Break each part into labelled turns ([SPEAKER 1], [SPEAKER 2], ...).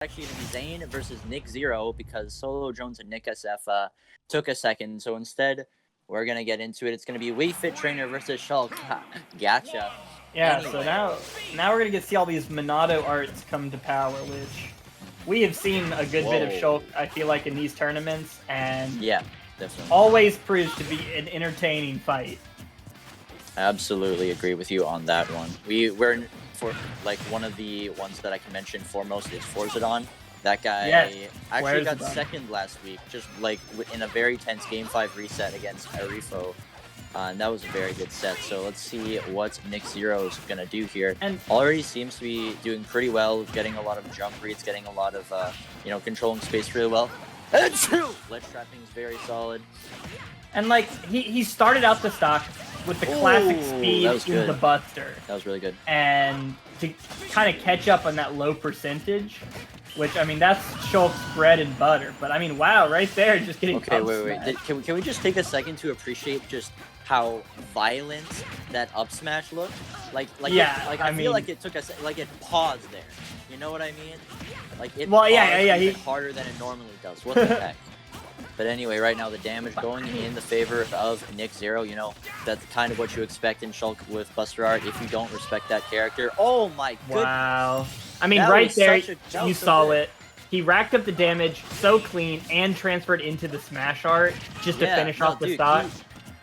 [SPEAKER 1] actually going to be Zayn versus Nick Zero because Solo Jones and Nick SF took a second. So instead, we're going to get into it. It's going to be Wii Fit Trainer versus Shulk. Gotcha.
[SPEAKER 2] Yeah,
[SPEAKER 1] Anyway.
[SPEAKER 2] so now we're going to get to see all these Monado arts come to power, which we have seen a good bit of Shulk, I feel like, in these tournaments, and
[SPEAKER 1] yeah, definitely.
[SPEAKER 2] always proves to be an entertaining fight.
[SPEAKER 1] I absolutely agree with you on that one. We're for like one of the ones that I can mention foremost is Forzadon. That guy actually got second last week, just like in a very tense Game 5 reset against Arifo. And that was a very good set. So let's see what Nick Zero's gonna do here. And already seems to be doing pretty well, getting a lot of jump reads, getting a lot of controlling space really well. And true, ledge trapping is very solid.
[SPEAKER 2] And like he started out the stock with the classic speed in the Buster.
[SPEAKER 1] That was really good.
[SPEAKER 2] And to kind of catch up on that low percentage, which, I mean, that's Shulk's bread and butter. But, I mean, wow, right there, just getting
[SPEAKER 1] wait. Can we just take a second to appreciate just how violent that up smash looked? I feel like it took us, like it paused there. You know what I mean? Like it paused harder than it normally does. What the heck? But anyway, right now the damage going in the favor of Nick Zero. You know, that's kind of what you expect in Shulk with Buster Art if you don't respect that character. Oh my goodness.
[SPEAKER 2] Wow. I mean, right there, you saw it. He racked up the damage so clean and transferred into the Smash Art just to finish off the stock.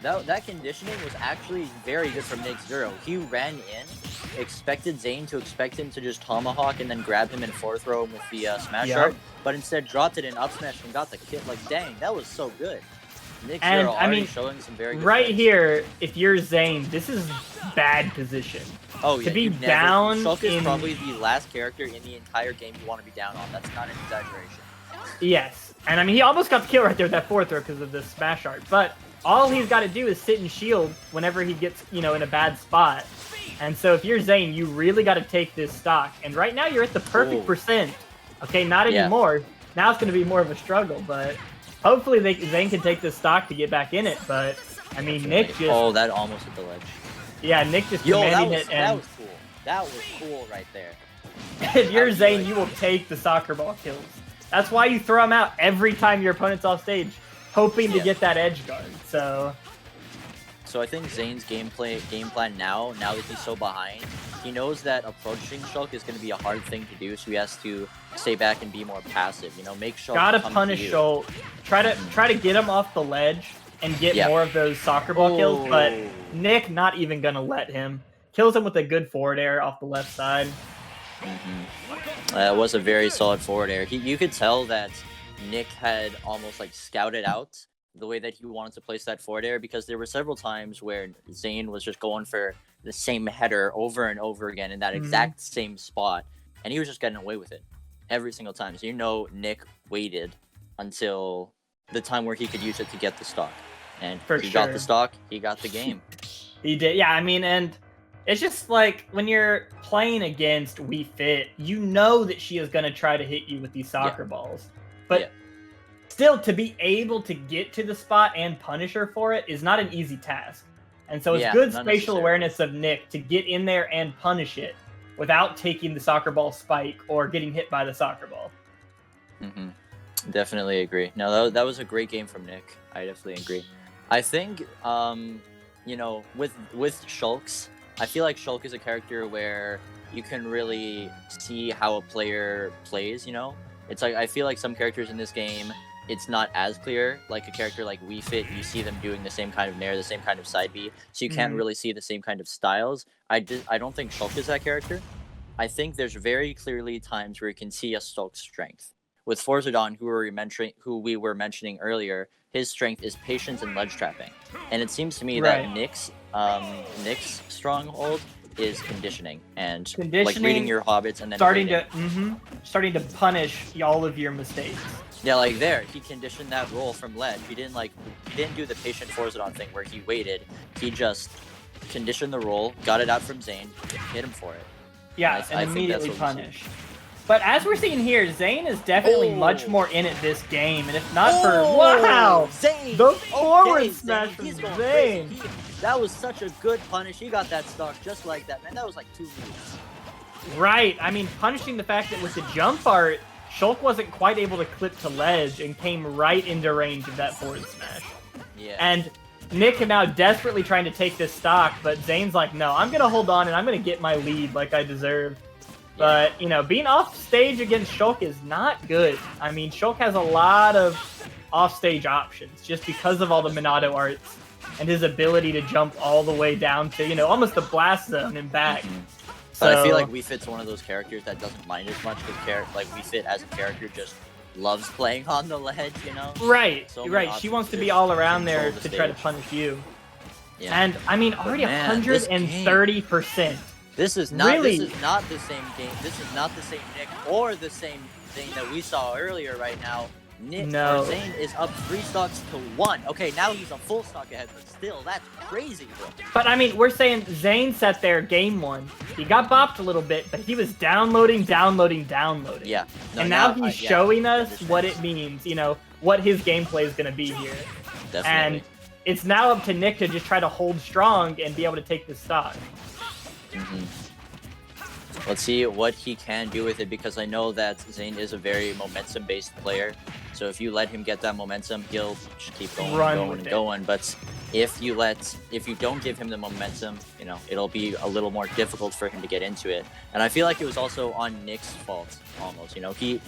[SPEAKER 1] That conditioning was actually very good from Nick Zero. He ran in, expected Zayn to expect him to just tomahawk and then grab him and forward throw him with the Smash Art, but instead dropped it in up smash and got the kill. Like, dang, that was so good. Nick Zero already showing some very good
[SPEAKER 2] right here, if you're Zayn, this is bad position.
[SPEAKER 1] Oh, yeah.
[SPEAKER 2] To be down
[SPEAKER 1] Shulk is probably the last character in the entire game you want to be down on. That's not an exaggeration.
[SPEAKER 2] Yes. And I mean, he almost got the kill right there with that forward throw because of the Smash Art. But all he's got to do is sit and shield whenever he gets, in a bad spot. And so if you're Zayn, you really got to take this stock. And right now you're at the perfect percent. Okay, not anymore. Now it's going to be more of a struggle. But hopefully Zayn can take this stock to get back in it. But, I mean, Nick just...
[SPEAKER 1] Oh, that almost hit the ledge.
[SPEAKER 2] Yeah, Nick just commanding it. And
[SPEAKER 1] that was cool. That was cool right there.
[SPEAKER 2] If you're Zayn, you will take the soccer ball kills. That's why you throw them out every time your opponent's off stage, hoping to get that edge guard. So
[SPEAKER 1] I think Zayn's game plan now that he's so behind, he knows that approaching Shulk is going to be a hard thing to do, so he has to stay back and be more passive. Make Shulk
[SPEAKER 2] gotta punish Shulk. Try to get him off the ledge and get more of those soccer ball kills, but Nick not even gonna let him. Kills him with a good forward air off the left side.
[SPEAKER 1] That was a very solid forward air. You could tell that Nick had almost like scouted out the way that he wanted to place that forward air, because there were several times where Zayn was just going for the same header over and over again in that exact same spot, and he was just getting away with it every single time. So Nick waited until the time where he could use it to get the stock. And he got the stock, he got the game.
[SPEAKER 2] He did, yeah, I mean, and it's just like when you're playing against Wii Fit, you know that she is going to try to hit you with these soccer balls. But still, to be able to get to the spot and punish her for it is not an easy task. And so it's good spatial awareness of Nick to get in there and punish it without taking the soccer ball spike or getting hit by the soccer ball.
[SPEAKER 1] Definitely agree. No, that was a great game from Nick. I definitely agree. I think, with Shulks, I feel like Shulk is a character where you can really see how a player plays, It's like, I feel like some characters in this game, it's not as clear. Like a character like Wii Fit, you see them doing the same kind of nair, the same kind of side B, so you can't really see the same kind of styles. I don't think Shulk is that character. I think there's very clearly times where you can see a Shulk's strength. With Forzadon, who we were mentioning earlier, his strength is patience and ledge trapping, and it seems to me that Nick's stronghold is conditioning and like reading your hobbits and then
[SPEAKER 2] starting to punish all of your mistakes.
[SPEAKER 1] Yeah, like there, he conditioned that roll from ledge. He didn't do the patient Forzadon thing where he waited. He just conditioned the roll, got it out from Zayn, hit him for it.
[SPEAKER 2] Yeah, and immediately punished. But as we're seeing here, Zayn is definitely much more in it this game, and if not for
[SPEAKER 1] Zayn,
[SPEAKER 2] the forward smash from Zayn.
[SPEAKER 1] That was such a good punish. He got that stock just like that, man. That was like 2 moves.
[SPEAKER 2] Right. I mean, punishing the fact that with the jump art, Shulk wasn't quite able to clip to ledge and came right into range of that forward smash.
[SPEAKER 1] Yeah.
[SPEAKER 2] And Nick is now desperately trying to take this stock, but Zayn's like, no, I'm going to hold on and I'm going to get my lead like I deserve. Yeah. But, you know, being off stage against Shulk is not good. I mean, Shulk has a lot of off-stage options just because of all the Monado arts and his ability to jump all the way down to, you know, almost the blast zone and back.
[SPEAKER 1] But I feel like Wii Fit's one of those characters that doesn't mind as much because like Wii Fit as a character just loves playing on the ledge, you know?
[SPEAKER 2] Right, so right. She wants to be all around there to try to punish you. Yeah. And I mean, already 130%.
[SPEAKER 1] This is not really? This is not the same game. This is not the same Nick or the same thing that we saw earlier right now. Zayn is up 3 stocks to 1. Okay, now he's a full stock ahead, but still, that's crazy, bro.
[SPEAKER 2] But I mean, we're saying Zayn sat there game 1. He got bopped a little bit, but he was downloading. Yeah. No, and now he's showing us what it means, you know, what his gameplay is going to be here.
[SPEAKER 1] Definitely.
[SPEAKER 2] And it's now up to Nick to just try to hold strong and be able to take this stock.
[SPEAKER 1] Let's see what he can do with it, because I know that Zayn is a very momentum-based player. So if you let him get that momentum, he'll just keep going. But if you don't give him the momentum, you know, it'll be a little more difficult for him to get into it. And I feel like it was also on Nick's fault, almost. You know, he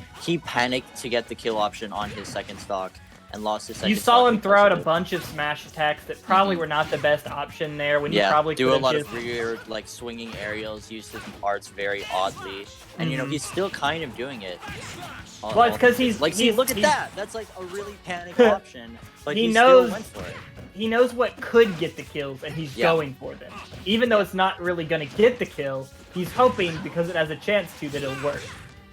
[SPEAKER 1] panicked to get the kill option on his second stock and lost his second.
[SPEAKER 2] You saw him throw out a bunch of smash attacks that probably were not the best option there. When you probably
[SPEAKER 1] do a lot of weird, like, swinging aerials, use his arts very oddly, and you know he's still kind of doing it.
[SPEAKER 2] Well, it's because he's
[SPEAKER 1] like, see, look at that. That's like a really panicked option, but he still went for it.
[SPEAKER 2] He knows what could get the kills, and he's going for them. Even though it's not really going to get the kill, he's hoping because it has a chance to that it'll work.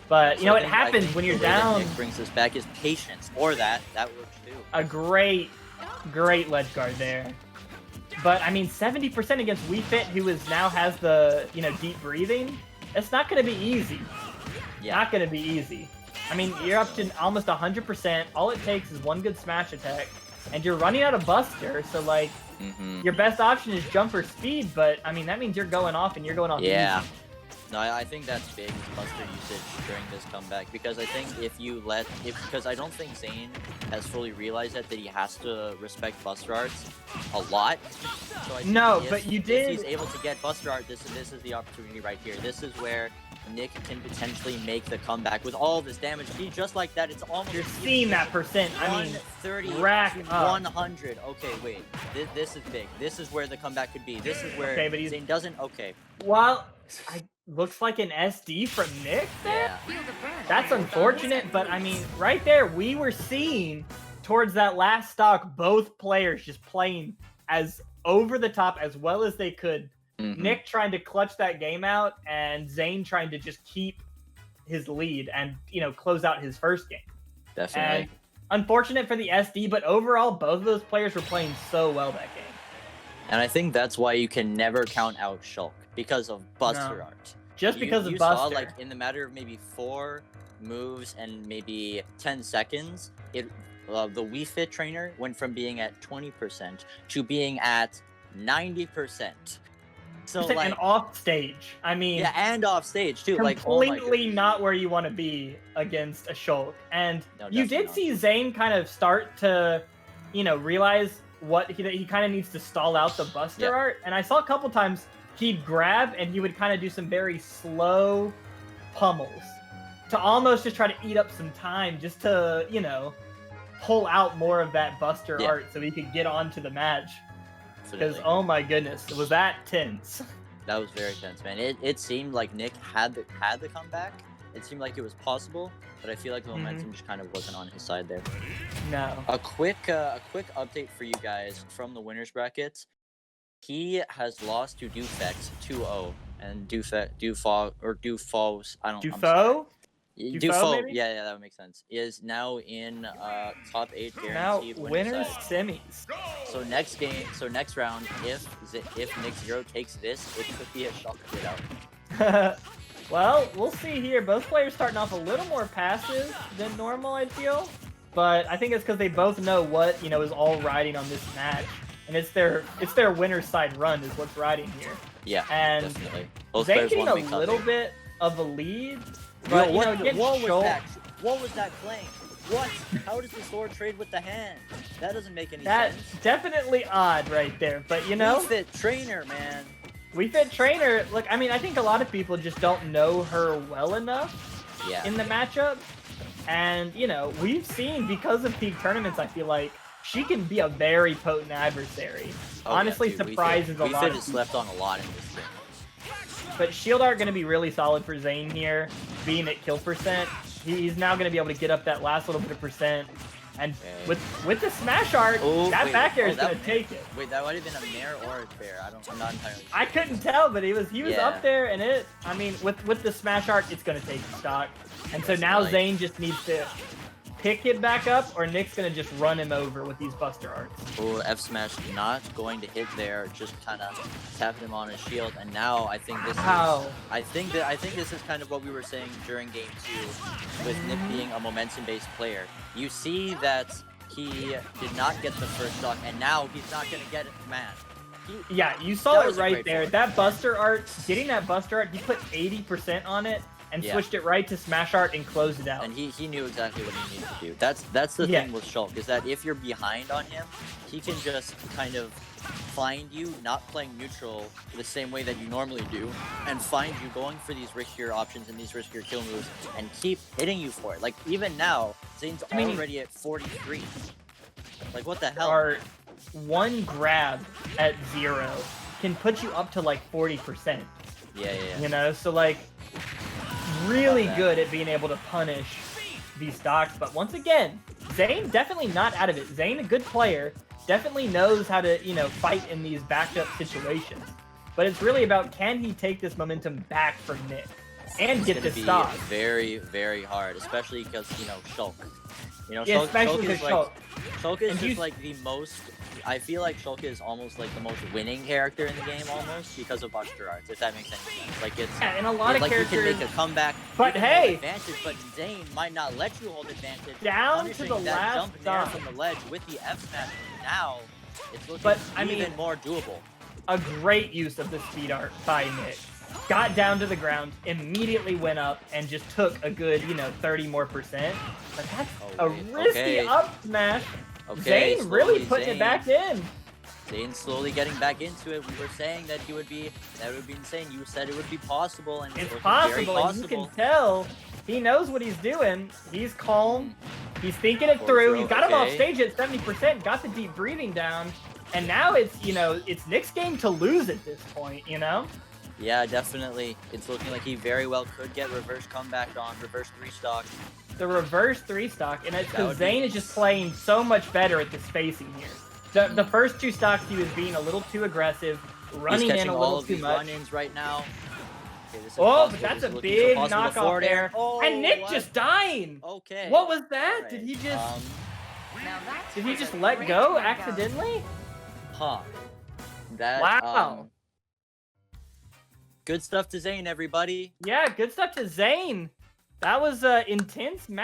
[SPEAKER 2] But, you know, it happens when you're down.
[SPEAKER 1] Nick brings us back is patience, or that works too.
[SPEAKER 2] A great ledge guard there. But, I mean, 70% against Wii Fit, who now has the, you know, deep breathing, it's not going to be easy. Yeah. Not going to be easy. I mean, you're up to almost 100%. All it takes is one good smash attack, and you're running out of Buster, so, like, your best option is jumper speed, but, I mean, that means you're going off, and you're going off easy.
[SPEAKER 1] No, I think that's big, Buster usage during this comeback, because I think because I don't think Zayn has fully realized that he has to respect Buster arts a lot. So I think
[SPEAKER 2] but you did.
[SPEAKER 1] If he's able to get Buster art, this is the opportunity right here. This is where Nick can potentially make the comeback with all this damage. See, just like that, it's almost.
[SPEAKER 2] You're seeing that percent. I mean,
[SPEAKER 1] 30,
[SPEAKER 2] rack
[SPEAKER 1] 100. Okay, wait. This is big. This is where the comeback could be. This is where Zayn doesn't. Okay.
[SPEAKER 2] Well, looks like an SD from Nick there? Yeah. That's unfortunate, but I mean, right there, we were seeing towards that last stock, both players just playing as over the top as well as they could. Nick trying to clutch that game out, and Zayn trying to just keep his lead and, you know, close out his first game.
[SPEAKER 1] Definitely.
[SPEAKER 2] And unfortunate for the SD, but overall, both of those players were playing so well that game.
[SPEAKER 1] And I think that's why you can never count out Shulk, because of Buster art.
[SPEAKER 2] Just because of
[SPEAKER 1] you
[SPEAKER 2] Buster.
[SPEAKER 1] Saw, like, in the matter of maybe 4 moves and maybe 10 seconds, the Wii Fit trainer went from being at 20% to being at 90%. So, like,
[SPEAKER 2] and off stage. I mean,
[SPEAKER 1] and off stage too.
[SPEAKER 2] Completely not where you want to be against a Shulk. And you did see Zayn kind of start to, you know, realize what he kind of needs to stall out the Buster art. And I saw a couple times he'd grab and he would kind of do some very slow pummels to almost just try to eat up some time, just to, you know, pull out more of that Buster art so he could get on to the match. Because, oh my goodness, was that tense.
[SPEAKER 1] That was very tense, man. It seemed like Nick had the comeback. It seemed like it was possible, but I feel like the momentum just kind of wasn't on his side there.
[SPEAKER 2] No.
[SPEAKER 1] A quick update for you guys from the winners bracket. He has lost to Dufex 2-0, and Dufos, I don't know.
[SPEAKER 2] Dufo?
[SPEAKER 1] Dufo, yeah, that would make sense. Is now in top 8 guaranteed.
[SPEAKER 2] Now winners semis.
[SPEAKER 1] So next round, if Nick Zero takes this, it could be a shock to get out.
[SPEAKER 2] Well, we'll see here. Both players starting off a little more passive than normal, I feel. But I think it's because they both know what, you know, is all riding on this match. And it's their winner's side run is what's riding here.
[SPEAKER 1] Yeah,
[SPEAKER 2] and
[SPEAKER 1] definitely.
[SPEAKER 2] Zayn getting a little bit of a lead. But,
[SPEAKER 1] what was that? What was that claim? What? How does the sword trade with the hand? That doesn't make any
[SPEAKER 2] That's
[SPEAKER 1] sense.
[SPEAKER 2] definitely odd right there. But you know,
[SPEAKER 1] Wii Fit trainer, man.
[SPEAKER 2] Wii Fit trainer. Look, I mean, I think a lot of people just don't know her well enough in the matchup. And, you know, we've seen, because of Tournaments, I feel like she can be a very potent adversary. Honestly,
[SPEAKER 1] yeah, dude,
[SPEAKER 2] surprises a lot of people.
[SPEAKER 1] Wii Fit is slept on a lot in this game.
[SPEAKER 2] But shield art going to be really solid for Zayn here, being at kill percent. He's now going to be able to get up that last little bit of percent. And with the smash art, that back air is going to take it.
[SPEAKER 1] Wait, that might have been a nair or a fair. I'm not entirely sure.
[SPEAKER 2] I couldn't tell, but he was up there, and I mean, with the smash art, it's going to take stock. And so now Zayn just needs to pick it back up, or Nick's going to just run him over with these Buster Arts.
[SPEAKER 1] Oh, F smash not going to hit there, just kind of tapped him on his shield, and now I think this is I think this is kind of what we were saying during game 2 with Nick being a momentum-based player. You see that he did not get the first stock, and now he's not going to get it, man.
[SPEAKER 2] Yeah, you saw it right there. That Buster Art, getting that Buster Art, he put 80% on it and switched it right to smash art and closed it out.
[SPEAKER 1] And he knew exactly what he needed to do. That's the thing with Shulk, is that if you're behind on him, he can just kind of find you not playing neutral the same way that you normally do, and find you going for these riskier options and these riskier kill moves and keep hitting you for it. Like, even now, Zayn's already at 43. Like, what the hell?
[SPEAKER 2] One grab at 0 can put you up to like 40%.
[SPEAKER 1] Yeah.
[SPEAKER 2] You know, so like, really good at being able to punish these stocks. But once again, Zayn definitely not out of it. Zayn, a good player, definitely knows how to, you know, fight in these backed up situations. But it's really about, can he take this momentum back from Nick and get this stock?
[SPEAKER 1] It's very, very hard, especially because, you know, Shulk. You know, Shulk is just like the most. I feel like Shulk is almost like the most winning character in the game, almost, because of Buster Arts, if that makes any sense. Like, it's
[SPEAKER 2] and a lot of characters,
[SPEAKER 1] you can make a comeback,
[SPEAKER 2] but hey,
[SPEAKER 1] advantage, but Zayn might not let you hold advantage.
[SPEAKER 2] Down to the last
[SPEAKER 1] jump nair from the ledge with the F smash. Now it's looking even more doable.
[SPEAKER 2] A great use of the speed art by Nick. Got down to the ground, immediately went up, and just took a good, you know, 30 more percent. But that's a risky up smash. Zayn really putting it back in.
[SPEAKER 1] Zayn's slowly getting back into it. We were saying that that would be insane. You said it would be possible, and
[SPEAKER 2] it's possible, and you can tell he knows what he's doing. He's calm. He's thinking it through. He got him off stage at 70%, got the deep breathing down, and now it's, you know, it's Nick's game to lose at this point, you know?
[SPEAKER 1] Yeah, definitely. It's looking like he very well could get reverse comeback on, reverse 3-stock.
[SPEAKER 2] The reverse 3-stock, and it's because Zayn is just playing so much better at the spacing here. The first 2 stocks he was being a little too aggressive, running in a little too much.
[SPEAKER 1] Run-ins right now. Okay,
[SPEAKER 2] but that's a big knockoff there. And Nick just dying.
[SPEAKER 1] Okay.
[SPEAKER 2] What was that? Did he just did he just let go accidentally?
[SPEAKER 1] Huh. That
[SPEAKER 2] wow.
[SPEAKER 1] Good stuff to Zayn, everybody.
[SPEAKER 2] Yeah, good stuff to Zayn. That was an intense match.